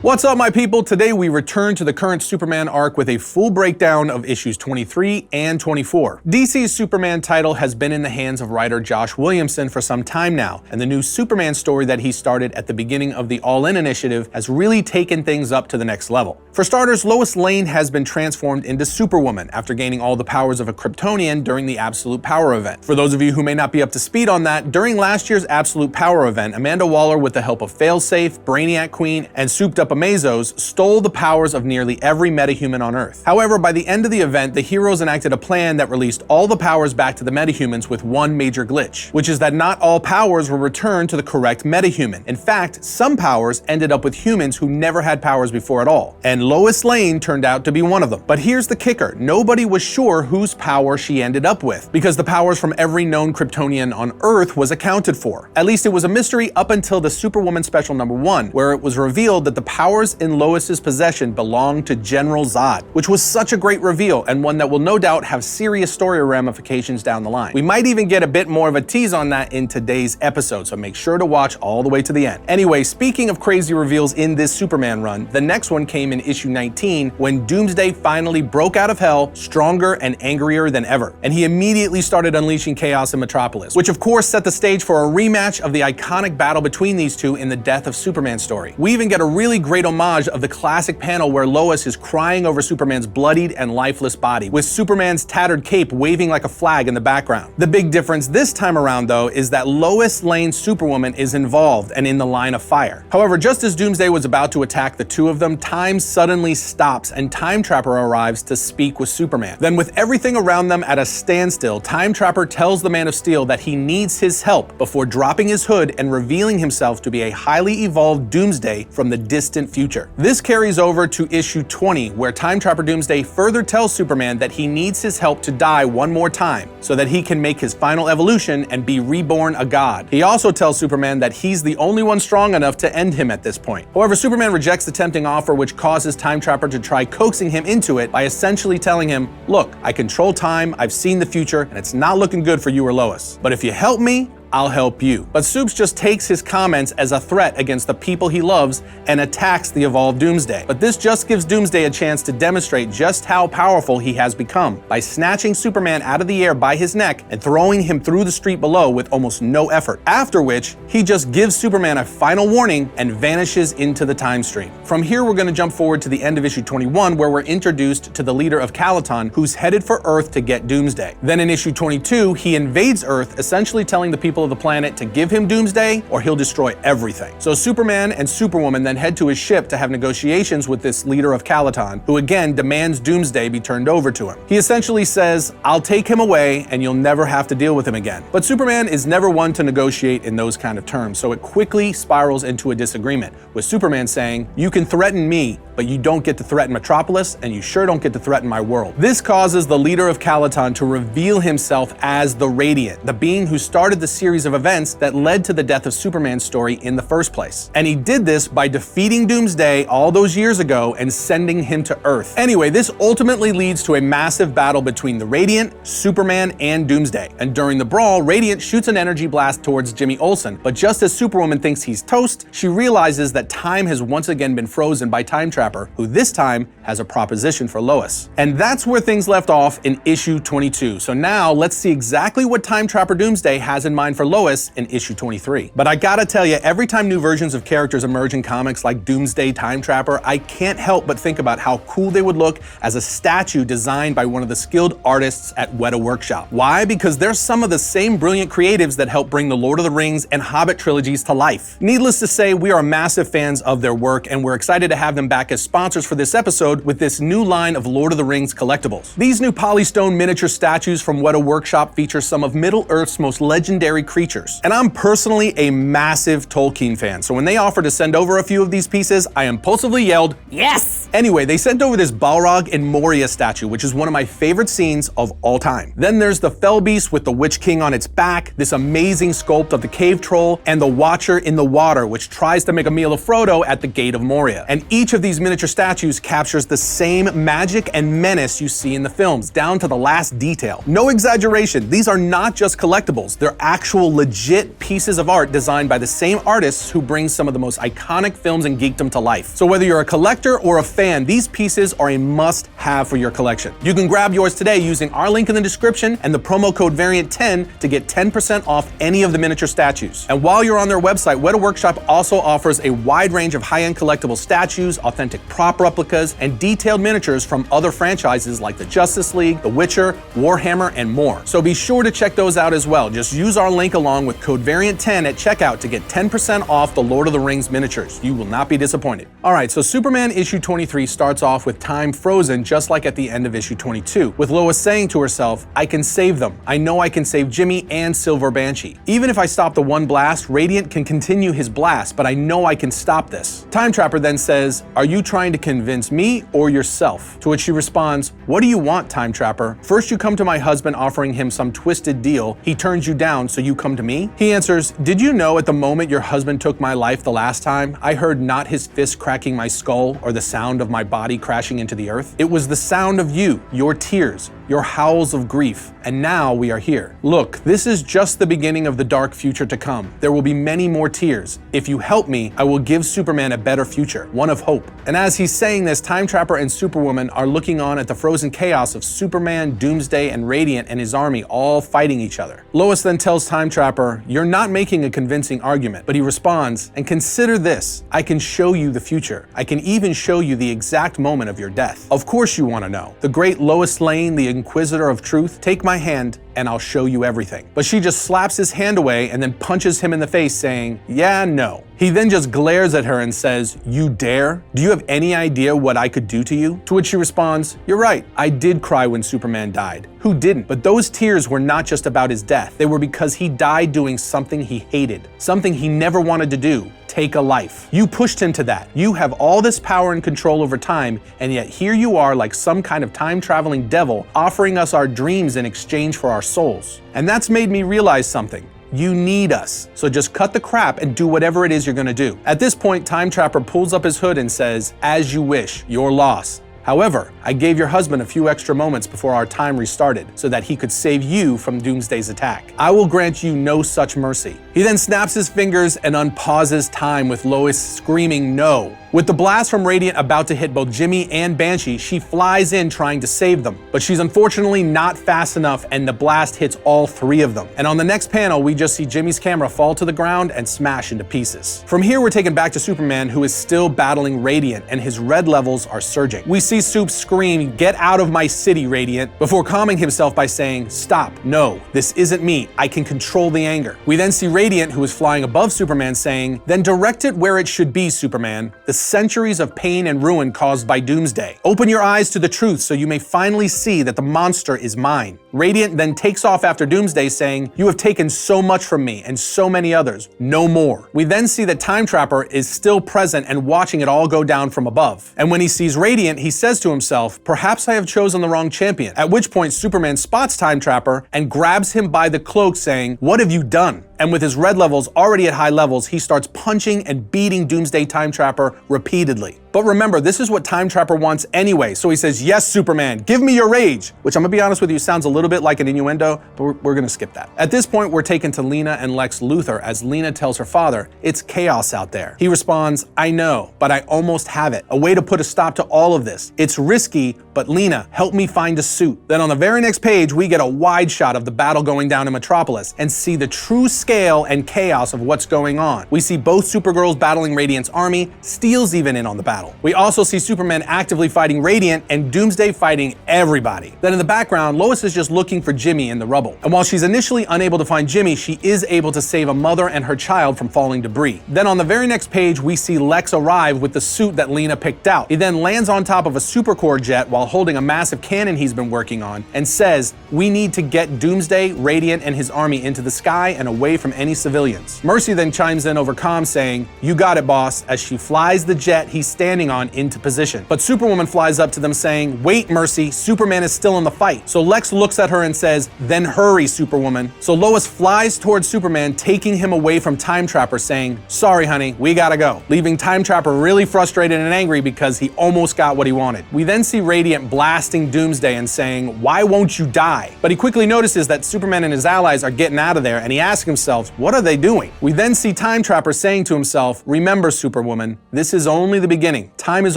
What's up, my people? Today we return to the current Superman arc with a full breakdown of issues 23 and 24. DC's Superman title has been in the hands of writer Josh Williamson for some time now, and the new Superman story that he started at the beginning of the All In initiative has really taken things up to the next level. For starters, Lois Lane has been transformed into Superwoman after gaining all the powers of a Kryptonian during the Absolute Power event. For those of you who may not be up to speed on that, during last year's Absolute Power event, Amanda Waller, with the help of Failsafe, Brainiac Queen, and Souped Up Amazos, stole the powers of nearly every metahuman on Earth. However, by the end of the event, the heroes enacted a plan that released all the powers back to the metahumans with one major glitch, which is that not all powers were returned to the correct metahuman. In fact, some powers ended up with humans who never had powers before at all, and Lois Lane turned out to be one of them. But here's the kicker: nobody was sure whose power she ended up with, because the powers from every known Kryptonian on Earth was accounted for. At least it was a mystery up until the Superwoman Special #1, where it was revealed that the powers in Lois's possession belonged to General Zod, which was such a great reveal, and one that will no doubt have serious story ramifications down the line. We might even get a bit more of a tease on that in today's episode, so make sure to watch all the way to the end. Anyway, speaking of crazy reveals in this Superman run, the next one came in issue 19 when Doomsday finally broke out of hell stronger and angrier than ever, and he immediately started unleashing chaos in Metropolis, which of course set the stage for a rematch of the iconic battle between these two in the Death of Superman story. We even get a really great homage of the classic panel where Lois is crying over Superman's bloodied and lifeless body, with Superman's tattered cape waving like a flag in the background. The big difference this time around, though, is that Lois Lane Superwoman is involved and in the line of fire. However, just as Doomsday was about to attack the two of them, time suddenly stops and Time Trapper arrives to speak with Superman. Then, with everything around them at a standstill, Time Trapper tells the Man of Steel that he needs his help before dropping his hood and revealing himself to be a highly evolved Doomsday from the distant future. This carries over to issue 20, where Time Trapper Doomsday further tells Superman that he needs his help to die one more time so that he can make his final evolution and be reborn a god. He also tells Superman that he's the only one strong enough to end him at this point. However, Superman rejects the tempting offer, which causes Time Trapper to try coaxing him into it by essentially telling him, "Look, I control time, I've seen the future, and it's not looking good for you or Lois. But if you help me, I'll help you." But Supes just takes his comments as a threat against the people he loves and attacks the evolved Doomsday. But this just gives Doomsday a chance to demonstrate just how powerful he has become by snatching Superman out of the air by his neck and throwing him through the street below with almost no effort. After which, he just gives Superman a final warning and vanishes into the time stream. From here, we're going to jump forward to the end of issue 21, where we're introduced to the leader of Calaton, who's headed for Earth to get Doomsday. Then in issue 22, he invades Earth, essentially telling the people of the planet to give him Doomsday or he'll destroy everything. So Superman and Superwoman then head to his ship to have negotiations with this leader of Calaton, who again demands Doomsday be turned over to him. He essentially says, "I'll take him away and you'll never have to deal with him again." But Superman is never one to negotiate in those kind of terms, so it quickly spirals into a disagreement, with Superman saying, "You can threaten me, but you don't get to threaten Metropolis, and you sure don't get to threaten my world." This causes the leader of Calaton to reveal himself as the Radiant, the being who started the series of events that led to the Death of Superman story in the first place. And he did this by defeating Doomsday all those years ago and sending him to Earth. Anyway, this ultimately leads to a massive battle between the Radiant, Superman, and Doomsday. And during the brawl, Radiant shoots an energy blast towards Jimmy Olsen, but just as Superwoman thinks he's toast, she realizes that time has once again been frozen by Time Trapper, who this time has a proposition for Lois. And that's where things left off in issue 22. So now let's see exactly what Time Trapper Doomsday has in mind for Lois in issue 23. But I gotta tell you, every time new versions of characters emerge in comics like Doomsday, Time Trapper, I can't help but think about how cool they would look as a statue designed by one of the skilled artists at Weta Workshop. Why? Because they're some of the same brilliant creatives that helped bring the Lord of the Rings and Hobbit trilogies to life. Needless to say, we are massive fans of their work, and we're excited to have them back as sponsors for this episode with this new line of Lord of the Rings collectibles. These new Polystone miniature statues from Weta Workshop feature some of Middle-earth's most legendary creatures. And I'm personally a massive Tolkien fan, so when they offered to send over a few of these pieces, I impulsively yelled, "Yes!" Anyway, they sent over this Balrog and Moria statue, which is one of my favorite scenes of all time. Then there's the Fell Beast with the Witch King on its back, this amazing sculpt of the Cave Troll, and the Watcher in the water, which tries to make a meal of Frodo at the Gate of Moria. And each of these miniature statues captures the same magic and menace you see in the films, down to the last detail. No exaggeration, these are not just collectibles, they're actual actual legit pieces of art designed by the same artists who bring some of the most iconic films and geekdom to life. So whether you're a collector or a fan, these pieces are a must-have for your collection. You can grab yours today using our link in the description and the promo code VARIANT10 to get 10% off any of the miniature statues. And while you're on their website, Weta Workshop also offers a wide range of high-end collectible statues, authentic prop replicas, and detailed miniatures from other franchises like the Justice League, The Witcher, Warhammer, and more. So be sure to check those out as well. Just use our link along with code VARIANT10 at checkout to get 10% off the Lord of the Rings miniatures. You will not be disappointed. Alright, so Superman issue 23 starts off with time frozen just like at the end of issue 22, with Lois saying to herself, I can save them. I know I can save Jimmy and Silver Banshee. Even if I stop the one blast, Radiant can continue his blast, but I know I can stop this. Time Trapper then says, are you trying to convince me or yourself? To which she responds, what do you want, Time Trapper? First you come to my husband offering him some twisted deal. He turns you down, so you come to me? He answers, did you know at the moment your husband took my life the last time, I heard not his fist cracking my skull or the sound of my body crashing into the earth? It was the sound of you, your tears, your howls of grief, and now we are here. Look, this is just the beginning of the dark future to come. There will be many more tears. If you help me, I will give Superman a better future, one of hope. And as he's saying this, Time Trapper and Superwoman are looking on at the frozen chaos of Superman, Doomsday, and Radiant and his army all fighting each other. Lois then tells Time Trapper, you're not making a convincing argument, but he responds, and consider this, I can show you the future. I can even show you the exact moment of your death. Of course you want to know. The great Lois Lane, the Inquisitor of Truth, take my hand and I'll show you everything. But she just slaps his hand away and then punches him in the face saying, yeah, no. He then just glares at her and says, you dare? Do you have any idea what I could do to you? To which she responds, you're right, I did cry when Superman died. Who didn't? But those tears were not just about his death. They were because he died doing something he hated, something he never wanted to do. Take a life. You pushed him to that. You have all this power and control over time, and yet here you are like some kind of time-traveling devil offering us our dreams in exchange for our souls. And that's made me realize something. You need us. So just cut the crap and do whatever it is you're gonna do. At this point, Time Trapper pulls up his hood and says, as you wish, your loss. However, I gave your husband a few extra moments before our time restarted so that he could save you from Doomsday's attack. I will grant you no such mercy. He then snaps his fingers and unpauses time with Lois screaming no. With the blast from Radiant about to hit both Jimmy and Banshee, she flies in trying to save them. But she's unfortunately not fast enough and the blast hits all three of them. And on the next panel, we just see Jimmy's camera fall to the ground and smash into pieces. From here, we're taken back to Superman, who is still battling Radiant and his red levels are surging. We see Soup scream, get out of my city, Radiant, before calming himself by saying, stop, no, this isn't me, I can control the anger. We then see Radiant, who is flying above Superman, saying, then direct it where it should be, Superman. The centuries of pain and ruin caused by Doomsday. Open your eyes to the truth so you may finally see that the monster is mine. Radiant then takes off after Doomsday saying, you have taken so much from me and so many others, no more. We then see that Time Trapper is still present and watching it all go down from above. And when he sees Radiant, he says to himself, perhaps I have chosen the wrong champion. At which point Superman spots Time Trapper and grabs him by the cloak saying, what have you done? And with his red levels already at high levels, he starts punching and beating Doomsday Time Trapper repeatedly. But remember, this is what Time Trapper wants anyway, so he says, yes, Superman, give me your rage, which I'm gonna be honest with you, sounds a little bit like an innuendo, but we're gonna skip that. At this point, we're taken to Lena and Lex Luthor as Lena tells her father, it's chaos out there. He responds, I know, but I almost have it. A way to put a stop to all of this. It's risky, but Lena, help me find a suit. Then on the very next page, we get a wide shot of the battle going down in Metropolis and see the true scale and chaos of what's going on. We see both Supergirls battling Radiant's army, Steel's even in on the battle. We also see Superman actively fighting Radiant and Doomsday fighting everybody. Then in the background, Lois is just looking for Jimmy in the rubble. And while she's initially unable to find Jimmy, she is able to save a mother and her child from falling debris. Then on the very next page, we see Lex arrive with the suit that Lena picked out. He then lands on top of a Supercorp jet while holding a massive cannon he's been working on and says, we need to get Doomsday, Radiant, and his army into the sky and away from any civilians. Mercy then chimes in over comm saying, you got it, boss. As she flies the jet, he stands standing on into position. But Superwoman flies up to them saying, "Wait, Mercy, Superman is still in the fight." So Lex looks at her and says, "Then hurry, Superwoman." So Lois flies towards Superman, taking him away from Time Trapper, saying, "Sorry, honey, we gotta go," leaving Time Trapper really frustrated and angry because he almost got what he wanted. We then see Radiant blasting Doomsday and saying, "Why won't you die?" But he quickly notices that Superman and his allies are getting out of there, and he asks himself, what are they doing? We then see Time Trapper saying to himself, "Remember, Superwoman, this is only the beginning. Time is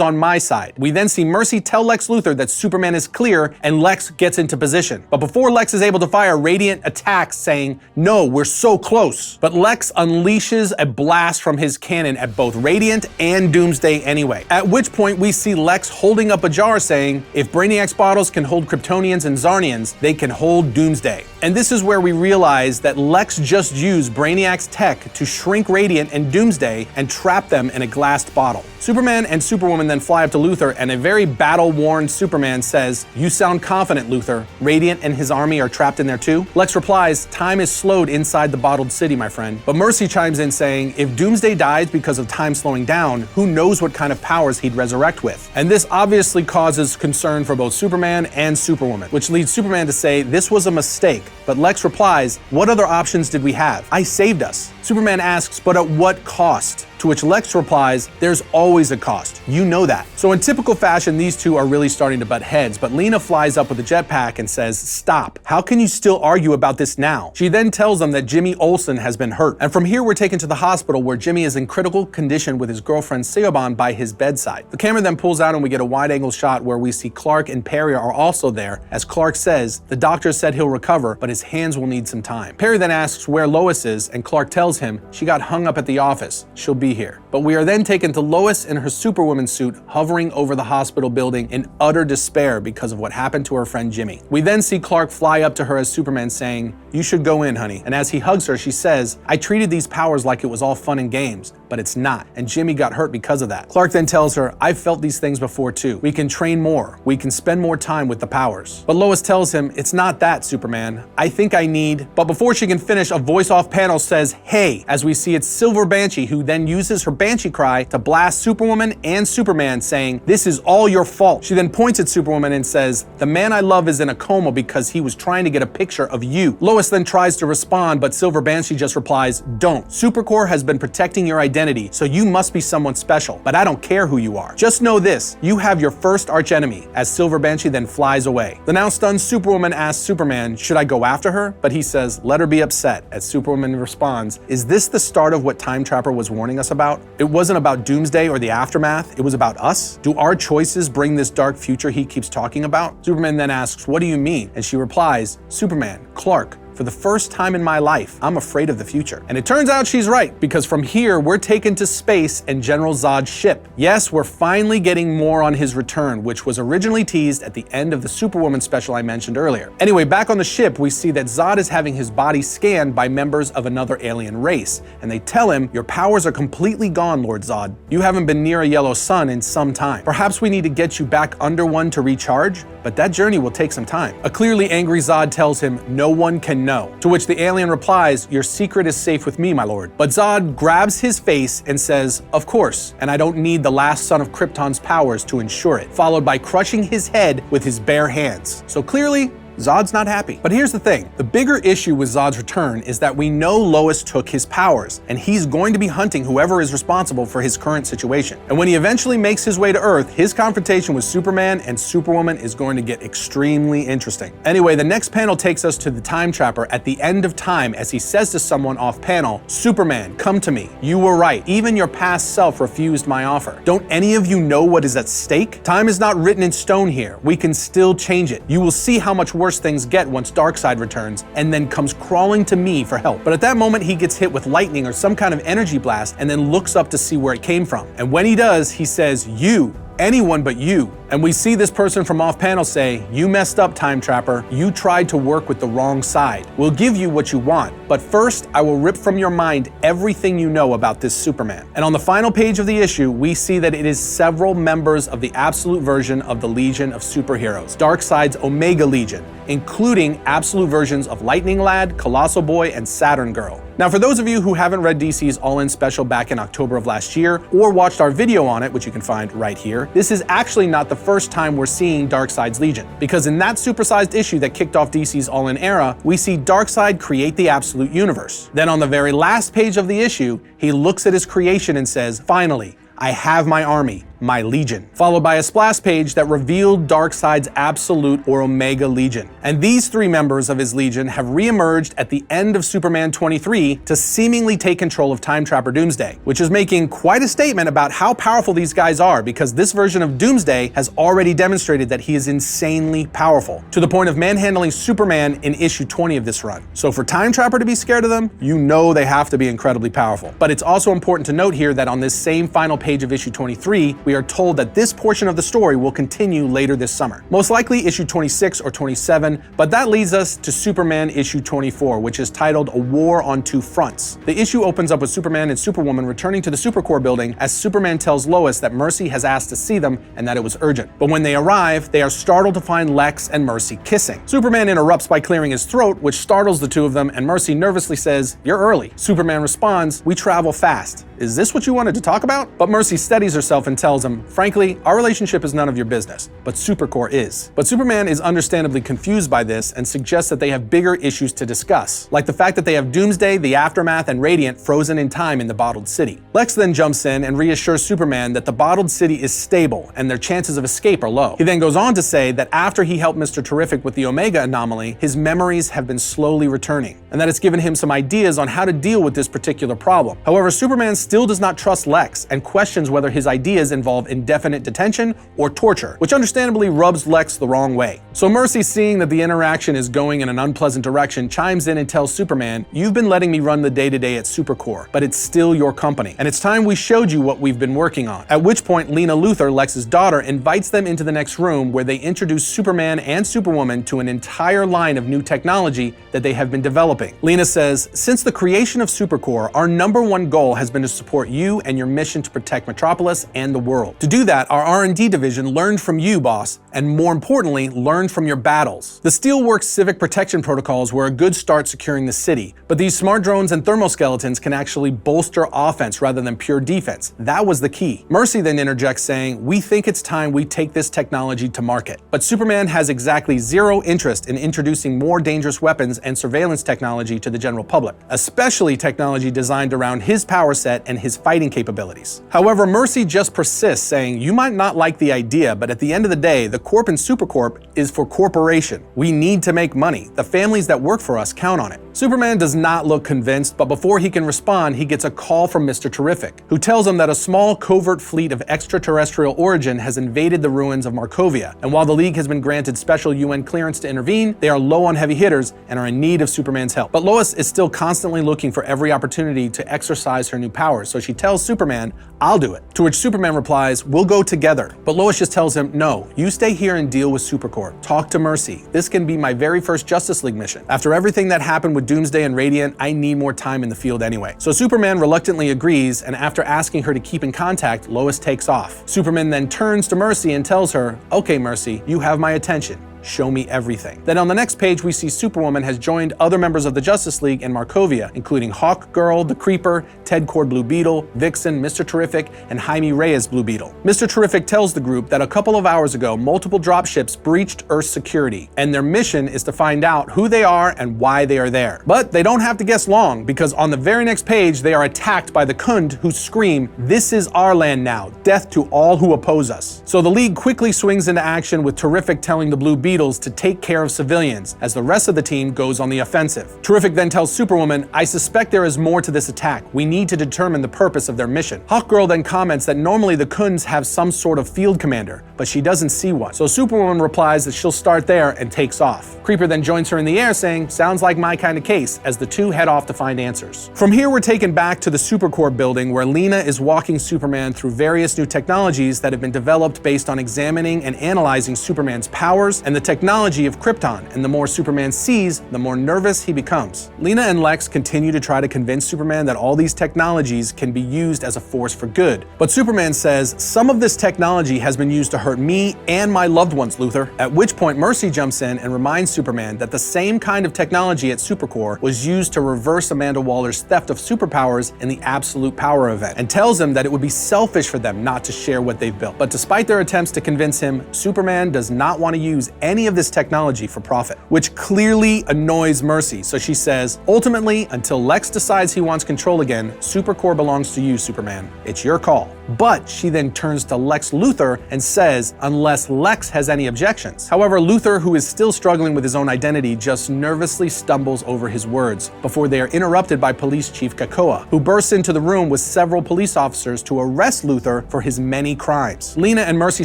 on my side." We then see Mercy tell Lex Luthor that Superman is clear, and Lex gets into position. But before Lex is able to fire, Radiant attacks, saying, "No, we're so close." But Lex unleashes a blast from his cannon at both Radiant and Doomsday anyway. At which point we see Lex holding up a jar saying, "If Brainiac's bottles can hold Kryptonians and Zarnians, they can hold Doomsday." And this is where we realize that Lex just used Brainiac's tech to shrink Radiant and Doomsday and trap them in a glassed bottle. Superman and Superwoman then fly up to Luthor, and a very battle-worn Superman says, "You sound confident, Luthor. Radiant and his army are trapped in there too?" Lex replies, "Time is slowed inside the bottled city, my friend." But Mercy chimes in saying, "If Doomsday dies because of time slowing down, who knows what kind of powers he'd resurrect with?" And this obviously causes concern for both Superman and Superwoman, which leads Superman to say, "This was a mistake." But Lex replies, "What other options did we have? I saved us." Superman asks, "But at what cost?" To which Lex replies, "There's always a cost. You know that." So in typical fashion, these two are really starting to butt heads, but Lena flies up with a jetpack and says, "Stop. How can you still argue about this now?" She then tells them that Jimmy Olsen has been hurt. And from here, we're taken to the hospital where Jimmy is in critical condition with his girlfriend Seoban by his bedside. The camera then pulls out and we get a wide-angle shot where we see Clark and Perry are also there. As Clark says, the doctor said he'll recover, but his hands will need some time. Perry then asks where Lois is, and Clark tells him she got hung up at the office. She'll be here. But we are then taken to Lois in her Superwoman suit hovering over the hospital building in utter despair because of what happened to her friend Jimmy. We then see Clark fly up to her as Superman saying, "You should go in, honey." And as he hugs her, she says, "I treated these powers like it was all fun and games, but it's not, and Jimmy got hurt because of that." Clark then tells her, "I've felt these things before too. We can train more. We can spend more time with the powers." But Lois tells him, "It's not that, Superman. I think I need..." But before she can finish, a voice off panel says, "Hey," as we see it's Silver Banshee, who then uses her Banshee cry to blast Superwoman and Superman, saying, "This is all your fault." She then points at Superwoman and says, "The man I love is in a coma because he was trying to get a picture of you." Lois then tries to respond, but Silver Banshee just replies, "Don't. Supercorp has been protecting your identity, so you must be someone special, but I don't care who you are. Just know this, you have your first archenemy," as Silver Banshee then flies away. The now stunned Superwoman asks Superman, "Should I go after her?" But he says, "Let her be upset," as Superwoman responds, "Is this the start of what Time Trapper was warning us about? It wasn't about Doomsday or the aftermath, it was about us? Do our choices bring this dark future he keeps talking about?" Superman then asks, "What do you mean?" And she replies, "Superman, Clark, for the first time in my life, I'm afraid of the future." And it turns out she's right, because from here, we're taken to space and General Zod's ship. Yes, we're finally getting more on his return, which was originally teased at the end of the Superwoman special I mentioned earlier. Anyway, back on the ship, we see that Zod is having his body scanned by members of another alien race, and they tell him, "Your powers are completely gone, Lord Zod. You haven't been near a yellow sun in some time. Perhaps we need to get you back under one to recharge, but that journey will take some time." A clearly angry Zod tells him, "No one can know." To which the alien replies, "Your secret is safe with me, my lord." But Zod grabs his face and says, "Of course, and I don't need the last son of Krypton's powers to ensure it," followed by crushing his head with his bare hands. So clearly, Zod's not happy. But here's the thing. The bigger issue with Zod's return is that we know Lois took his powers, and he's going to be hunting whoever is responsible for his current situation. And when he eventually makes his way to Earth, his confrontation with Superman and Superwoman is going to get extremely interesting. Anyway, the next panel takes us to the Time Trapper at the end of time as he says to someone off panel, "Superman, come to me. You were right. Even your past self refused my offer. Don't any of you know what is at stake? Time is not written in stone here. We can still change it. You will see how much worse things get once Darkseid returns and then comes crawling to me for help." But at that moment, he gets hit with lightning or some kind of energy blast and then looks up to see where it came from. And when he does, he says, "You. Anyone but you." And we see this person from off panel say, "You messed up, Time Trapper. You tried to work with the wrong side. We'll give you what you want, but first I will rip from your mind everything you know about this Superman." And on the final page of the issue, we see that it is several members of the absolute version of the Legion of Superheroes, Darkseid's Omega Legion. including absolute versions of Lightning Lad, Colossal Boy, and Saturn Girl. Now, for those of you who haven't read DC's All-In special back in October of last year, or watched our video on it, which you can find right here, this is actually not the first time we're seeing Darkseid's Legion, because in that supersized issue that kicked off DC's All-In era, we see Darkseid create the Absolute Universe. Then on the very last page of the issue, he looks at his creation and says, "Finally, I have my army, my Legion," followed by a splash page that revealed Darkseid's Absolute or Omega Legion. And these three members of his Legion have re-emerged at the end of Superman 23 to seemingly take control of Time Trapper Doomsday, which is making quite a statement about how powerful these guys are, because this version of Doomsday has already demonstrated that he is insanely powerful, to the point of manhandling Superman in issue 20 of this run. So for Time Trapper to be scared of them, you know they have to be incredibly powerful. But it's also important to note here that on this same final page of issue 23, we are told that this portion of the story will continue later this summer. Most likely issue 26 or 27, but that leads us to Superman issue 24, which is titled A War on Two Fronts. The issue opens up with Superman and Superwoman returning to the Supercorp building as Superman tells Lois that Mercy has asked to see them and that it was urgent. But when they arrive, they are startled to find Lex and Mercy kissing. Superman interrupts by clearing his throat, which startles the two of them, and Mercy nervously says, "You're early." Superman responds, "We travel fast. Is this what you wanted to talk about?" But Mercy steadies herself and tells him, "Frankly, our relationship is none of your business, but Supercorp is." But Superman is understandably confused by this and suggests that they have bigger issues to discuss, like the fact that they have Doomsday, the Aftermath, and Radiant frozen in time in the Bottled City. Lex then jumps in and reassures Superman that the Bottled City is stable and their chances of escape are low. He then goes on to say that after he helped Mr. Terrific with the Omega anomaly, his memories have been slowly returning, and that it's given him some ideas on how to deal with this particular problem. However, Superman still does not trust Lex and questions whether his ideas involve indefinite detention or torture, which understandably rubs Lex the wrong way. So Mercy, seeing that the interaction is going in an unpleasant direction, chimes in and tells Superman, "You've been letting me run the day-to-day at Supercorp, but it's still your company, and it's time we showed you what we've been working on." At which point, Lena Luthor, Lex's daughter, invites them into the next room where they introduce Superman and Superwoman to an entire line of new technology that they have been developing. Lena says, "Since the creation of Supercorp, our #1 goal has been to support you and your mission to protect Metropolis and the world. To do that, our R&D division learned from you, boss, and more importantly, learned from your battles. The Steelworks civic protection protocols were a good start securing the city, but these smart drones and thermoskeletons can actually bolster offense rather than pure defense. That was the key." Mercy then interjects saying, "We think it's time we take this technology to market." But Superman has exactly zero interest in introducing more dangerous weapons and surveillance technology to the general public, especially technology designed around his power set and his fighting capabilities. However, Mercy just persists, saying, "You might not like the idea, but at the end of the day, the Corp in Supercorp is for corporation. We need to make money. The families that work for us count on it." Superman does not look convinced, but before he can respond, he gets a call from Mr. Terrific, who tells him that a small covert fleet of extraterrestrial origin has invaded the ruins of Markovia, and while the League has been granted special UN clearance to intervene, they are low on heavy hitters and are in need of Superman's help. But Lois is still constantly looking for every opportunity to exercise her new powers, so she tells Superman, "I'll do it." To which Superman replies, "We'll go together." But Lois just tells him, "No, you stay here and deal with Supercorp. Talk to Mercy. This can be my very first Justice League mission. After everything that happened with Doomsday and Radiant, I need more time in the field anyway." So Superman reluctantly agrees, and after asking her to keep in contact, Lois takes off. Superman then turns to Mercy and tells her, "Okay, Mercy, you have my attention. Show me everything." Then on the next page, we see Superwoman has joined other members of the Justice League in Markovia, including Hawkgirl, the Creeper, Ted Kord Blue Beetle, Vixen, Mr. Terrific, and Jaime Reyes Blue Beetle. Mr. Terrific tells the group that a couple of hours ago, multiple dropships breached Earth's security, and their mission is to find out who they are and why they are there. But they don't have to guess long, because on the very next page, they are attacked by the Khund, who scream, "This is our land now, death to all who oppose us." So the League quickly swings into action, with Terrific telling the Blue Beetle to take care of civilians, as the rest of the team goes on the offensive. Terrific then tells Superwoman, "I suspect there is more to this attack. We need to determine the purpose of their mission." Hawkgirl then comments that normally the Khunds have some sort of field commander, but she doesn't see one. So Superwoman replies that she'll start there and takes off. Creeper then joins her in the air, saying, "Sounds like my kind of case," as the two head off to find answers. From here, we're taken back to the Supercorp building, where Lena is walking Superman through various new technologies that have been developed based on examining and analyzing Superman's powers and the technology of Krypton, and the more Superman sees, the more nervous he becomes. Lena and Lex continue to try to convince Superman that all these technologies can be used as a force for good. But Superman says, some of this technology has been used to hurt me and my loved ones, Luthor. At which point Mercy jumps in and reminds Superman that the same kind of technology at Supercorp was used to reverse Amanda Waller's theft of superpowers in the Absolute Power event, and tells him that it would be selfish for them not to share what they've built. But despite their attempts to convince him, Superman does not want to use any of this technology for profit, which clearly annoys Mercy. So she says, ultimately, until Lex decides he wants control again, Supercorp belongs to you, Superman. It's your call. But she then turns to Lex Luthor and says, unless Lex has any objections. However, Luthor, who is still struggling with his own identity, just nervously stumbles over his words before they are interrupted by Police Chief Krakoa, who bursts into the room with several police officers to arrest Luthor for his many crimes. Lena and Mercy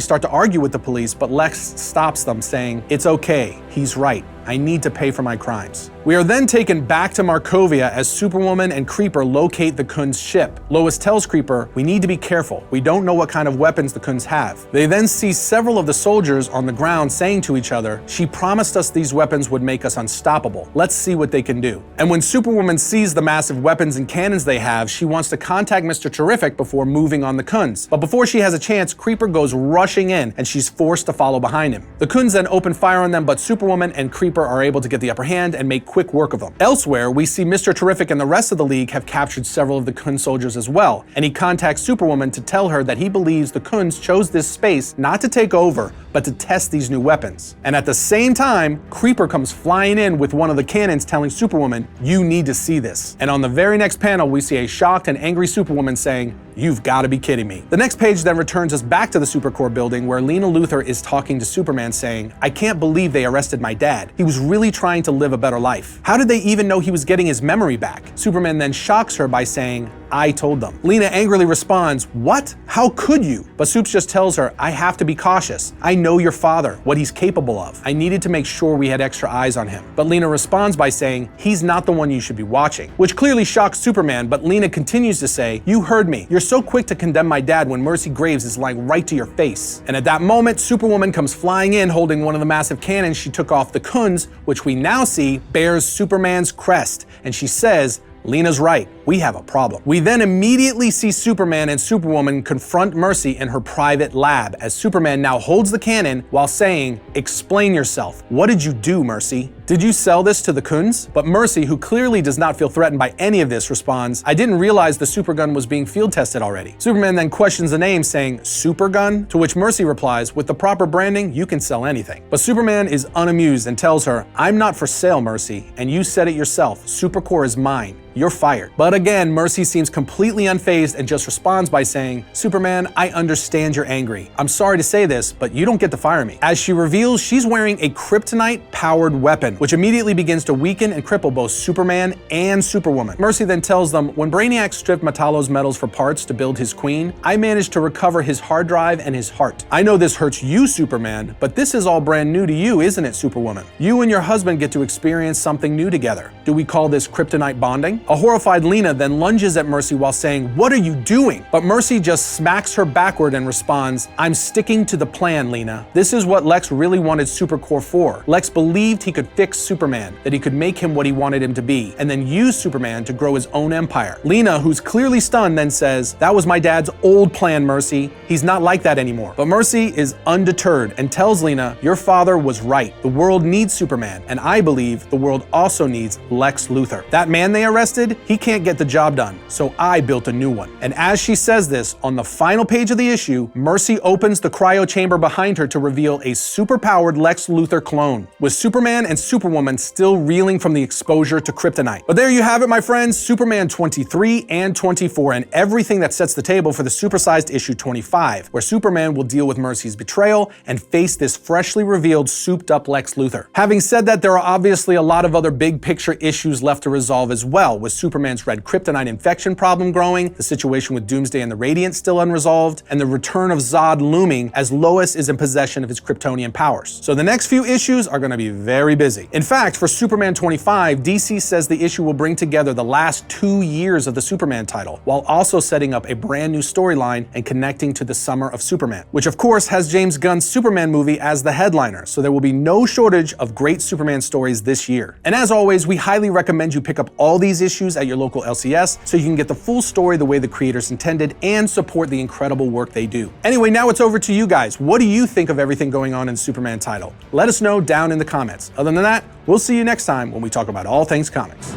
start to argue with the police, but Lex stops them, saying, it's okay, he's right. I need to pay for my crimes. We are then taken back to Markovia as Superwoman and Creeper locate the Khun's ship. Lois tells Creeper, we need to be careful. We don't know what kind of weapons the Khuns have. They then see several of the soldiers on the ground saying to each other, she promised us these weapons would make us unstoppable. Let's see what they can do. And when Superwoman sees the massive weapons and cannons they have, she wants to contact Mr. Terrific before moving on the Khuns. But before she has a chance, Creeper goes rushing in and she's forced to follow behind him. The Khuns then open fire on them, but Superwoman and Creeper are able to get the upper hand and make quick work of them. Elsewhere, we see Mr. Terrific and the rest of the League have captured several of the Khun soldiers as well, and he contacts Superwoman to tell her that he believes the Khuns chose this space not to take over, but to test these new weapons. And at the same time, Creeper comes flying in with one of the cannons telling Superwoman, you need to see this. And on the very next panel, we see a shocked and angry Superwoman saying, you've got to be kidding me. The next page then returns us back to the Supercorp building where Lena Luthor is talking to Superman saying, I can't believe they arrested my dad. He was really trying to live a better life. How did they even know he was getting his memory back? Superman then shocks her by saying, I told them. Lena angrily responds, what? How could you? But Supes just tells her, I have to be cautious. I know your father, what he's capable of. I needed to make sure we had extra eyes on him. But Lena responds by saying, he's not the one you should be watching, which clearly shocks Superman, but Lena continues to say, you heard me. You're so quick to condemn my dad when Mercy Graves is lying right to your face. And at that moment, Superwoman comes flying in holding one of the massive cannons she took off the Khuns, which we now see bears Superman's crest, and she says, Lena's right, we have a problem. We then immediately see Superman and Superwoman confront Mercy in her private lab as Superman now holds the cannon while saying, explain yourself. What did you do, Mercy? Did you sell this to the Khuns? But Mercy, who clearly does not feel threatened by any of this, responds, I didn't realize the supergun was being field tested already. Superman then questions the name, saying, Supergun? To which Mercy replies, with the proper branding, you can sell anything. But Superman is unamused and tells her, I'm not for sale, Mercy, and you said it yourself, Supercorp is mine. You're fired. But again, Mercy seems completely unfazed and just responds by saying, Superman, I understand you're angry. I'm sorry to say this, but you don't get to fire me. As she reveals, she's wearing a kryptonite-powered weapon, which immediately begins to weaken and cripple both Superman and Superwoman. Mercy then tells them, when Brainiac stripped Metallo's metals for parts to build his queen, I managed to recover his hard drive and his heart. I know this hurts you, Superman, but this is all brand new to you, isn't it, Superwoman? You and your husband get to experience something new together. Do we call this kryptonite bonding? A horrified Lena then lunges at Mercy while saying, what are you doing? But Mercy just smacks her backward and responds, I'm sticking to the plan, Lena. This is what Lex really wanted Supercorp for. Lex believed he could fix Superman, that he could make him what he wanted him to be, and then use Superman to grow his own empire. Lena, who's clearly stunned, then says, that was my dad's old plan, Mercy. He's not like that anymore. But Mercy is undeterred and tells Lena, your father was right. The world needs Superman, and I believe the world also needs Lex Luthor. That man they arrested, he can't get the job done, so I built a new one. And as she says this, on the final page of the issue, Mercy opens the cryo chamber behind her to reveal a superpowered Lex Luthor clone, with Superman and Superwoman still reeling from the exposure to kryptonite. But there you have it, my friends, Superman 23 and 24, and everything that sets the table for the supersized issue 25, where Superman will deal with Mercy's betrayal and face this freshly revealed, souped-up Lex Luthor. Having said that, there are obviously a lot of other big picture issues left to resolve as well, with Superman's red kryptonite infection problem growing, the situation with Doomsday and the Radiant still unresolved, and the return of Zod looming as Lois is in possession of his Kryptonian powers. So the next few issues are going to be very busy. story. In fact, for Superman 25, DC says the issue will bring together the last 2 years of the Superman title, while also setting up a brand new storyline and connecting to the Summer of Superman, which of course has James Gunn's Superman movie as the headliner, so there will be no shortage of great Superman stories this year. And as always, we highly recommend you pick up all these issues at your local LCS so you can get the full story the way the creators intended and support the incredible work they do. Anyway, now it's over to you guys. What do you think of everything going on in the Superman title? Let us know down in the comments. Other than that, we'll see you next time when we talk about all things comics.